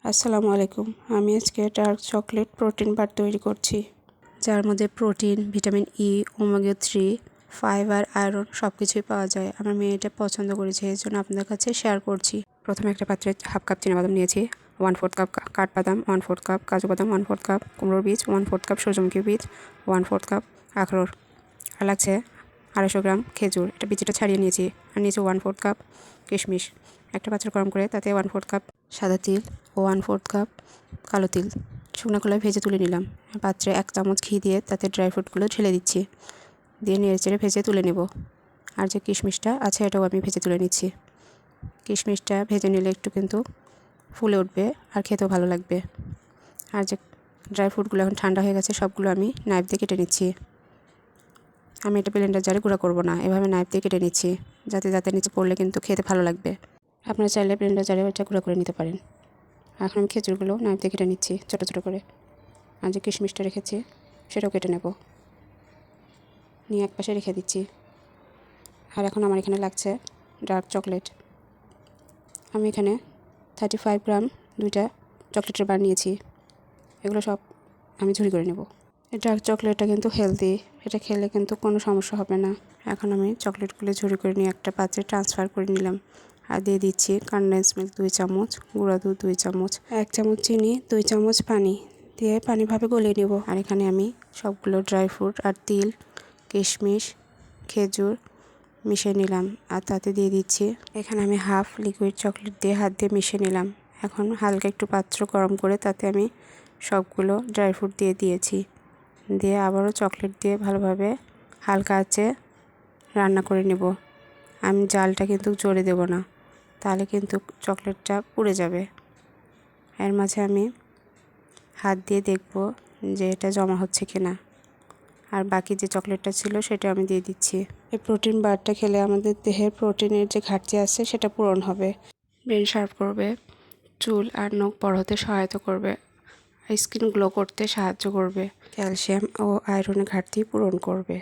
আসসালামু আলাইকুম। আমি আজকে ডার্ক চকলেট প্রোটিন বার তৈরি করছি, যার মধ্যে protein, vitamin E, omega 3, fibre, iron সব কিছুই পাওয়া যায়। আমার মেয়ে এটা পছন্দ করেছে, এর জন্য আপনাদের কাছে শেয়ার করছি। প্রথমে একটা পাত্রে হাফ কাপ চিনাবাদাম নিয়েছি, 1/4 কাপ কাঠবাদাম, 1/4 কাপ কাজু বাদাম, 1/4 কাপ কুমড়োর বীজ, 1/4 কাপ সূর্যমুখী বীজ, 1/4 কাপ আখরোট। আর লাগছে 250 গ্রাম খেজুর, এটা বীজটা ছাড়িয়ে নিয়েছি। আর নিয়েছি 1/4 কাপ কিশমিশ। একটা পাত্র গরম করে তাতে 1/4 কাপ সাদা তিল ও 1/4 কাপ কালো তিল শুকনো খোলায় ভেজে তুলে নিলাম। পাত্রে 1 চামচ ঘি দিয়ে তাতে ড্রাই ফ্রুটগুলো ঢেলে দিচ্ছি, দিয়ে নেড়েচেড়ে ভেজে তুলে নেব। আর যে কিশমিশটা আছে এটাও আমি ভেজে তুলে নিচ্ছি। কিশমিশটা ভেজে নিলে একটু কিন্তু ফুলে উঠবে আর খেতেও ভালো লাগবে। আর যে ড্রাই ফ্রুটগুলো এখন ঠান্ডা হয়ে গেছে, সবগুলো আমি নাইফ দিয়ে কেটে নিচ্ছি। আমি এটা ব্লেন্ডার জারে গুঁড়া করব না, এভাবে নাইফ দিয়ে কেটে নিচ্ছি, যাতে নিচে পড়লে কিন্তু খেতে ভালো লাগবে। আপনারা চাইলে ব্লেন্ডার জারে ওটা গুঁড়া করে নিতে পারেন। এখন আমি খেজুরগুলো নাইফ দিয়ে কেটে নিচ্ছি ছোটো ছোটো করে। আর যে কিশমিশটা রেখেছি সেটাও কেটে নেব, নিয়ে এক পাশে রেখে দিচ্ছি। আর এখন আমার এখানে লাগছে ডার্ক চকলেট। আমি এখানে 35 গ্রাম 2টা চকলেটের বার নিয়েছি। এগুলো সব আমি ঝুরি করে নেব। এই ডার্ক চকলেটটা কিন্তু হেলদি, এটা খেলে কিন্তু কোনো সমস্যা হবে না। এখন আমি চকলেটগুলো ঝুরি করে নিয়ে একটা পাত্রে ট্রান্সফার করে নিলাম। আর দিয়ে দিচ্ছি কনডেন্স মিল্ক 2 চামচ, গুঁড়া দুধ 2 চামচ, 1 চামচ চিনি, 2 চামচ পানি দিয়ে পানিভাবে গলিয়ে নেব। আর এখানে আমি সবগুলো ড্রাই ফ্রুট আর তিল, কিশমিশ, খেজুর মিশিয়ে নিলাম। আর তাতে দিয়ে দিচ্ছি এখানে আমি হাফ লিকুইড চকলেট দিয়ে হাত দিয়ে মিশিয়ে নিলাম। এখন হালকা একটু পাত্র গরম করে তাতে আমি সবগুলো ড্রাই ফ্রুট দিয়েছি, দিয়ে আবারও চকলেট দিয়ে ভালোভাবে হালকা আঁচে রান্না করে নেব। আমি জালটা কিন্তু জোরে দেব না, তাহলে কিন্তু চকলেটটা পুড়ে যাবে। এর মাঝে আমি হাত দিয়ে দেখব যে এটা জমা হচ্ছে কিনা। আর বাকি যে চকলেটটা ছিল সেটা আমি দিয়ে দিচ্ছি। এই প্রোটিন বারটা খেলে আমাদের দেহের প্রোটিনের যে ঘাটতি আছে সেটা পূরণ হবে, ব্রেন শার্প করবে, চুল আর নখ বড় হতে সহায়তা করবে, স্কিন গ্লো করতে সাহায্য করবে, ক্যালসিয়াম ও আয়রনের ঘাটতি পূরণ করবে।